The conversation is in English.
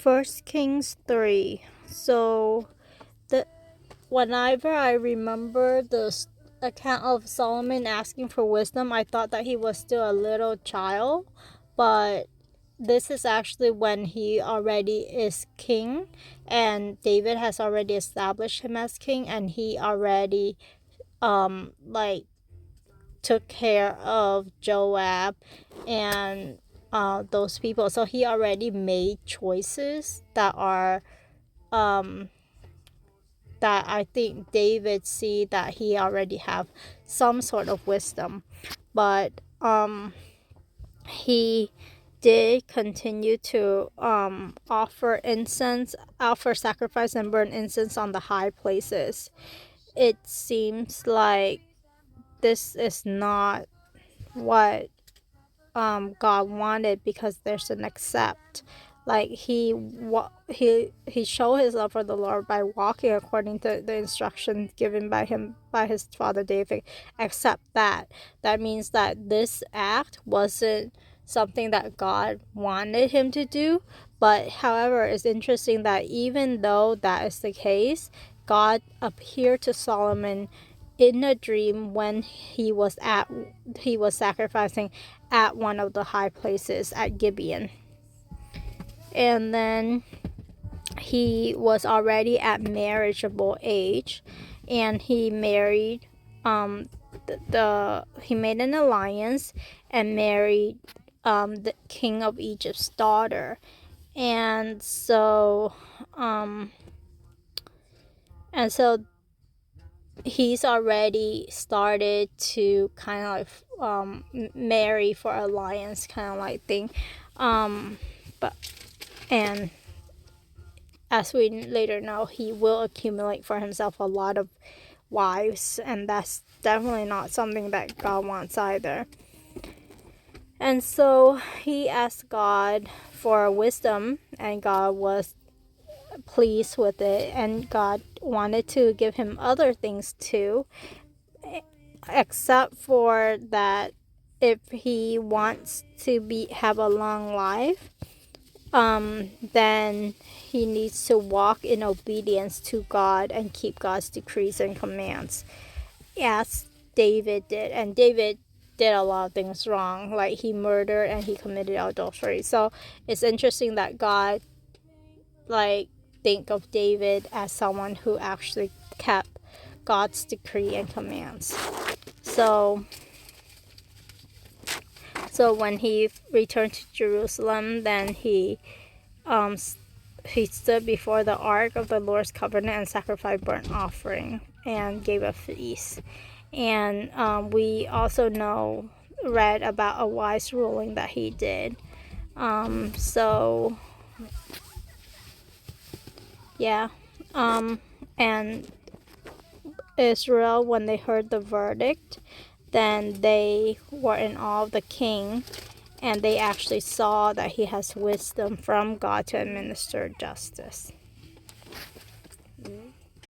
First Kings 3. So the whenever I remember account of Solomon asking for wisdom, I thought that he was still a little child, but this is actually when he already is king, and David has already established him as king, and he already like took care of Joab and those people. So he already made choices that are that I think David see that he already have some sort of wisdom, but he did continue to offer sacrifice and burn incense on the high places. It seems like this is not what God wanted, because there's an accept. Like he showed his love for the Lord by walking according to the instructions given by his father David. Except that means that this act wasn't something that God wanted him to do. But however, it's interesting that even though that is the case, God appeared to Solomon in a dream when he was sacrificing at one of the high places at Gibeon. And then he was already at marriageable age, and he married he made an alliance and married the king of Egypt's daughter. And so he's already started to kind of like marry for alliance kind of like thing, but and as we later know, he will accumulate for himself a lot of wives, and that's definitely not something that God wants either. And so he asked God for wisdom, and God was pleased with it, and God wanted to give him other things too, except for that if he wants to have a long life, then he needs to walk in obedience to God and keep God's decrees and commands, as David did. And David did a lot of things wrong, like he murdered and he committed adultery. So it's interesting that God think of David as someone who actually kept God's decree and commands. So when he returned to Jerusalem, then he stood before the ark of the Lord's covenant and sacrificed burnt offering and gave a feast. And we also read about a wise ruling that he did. And Israel, when they heard the verdict, then they were in awe of the king, and they actually saw that he has wisdom from God to administer justice.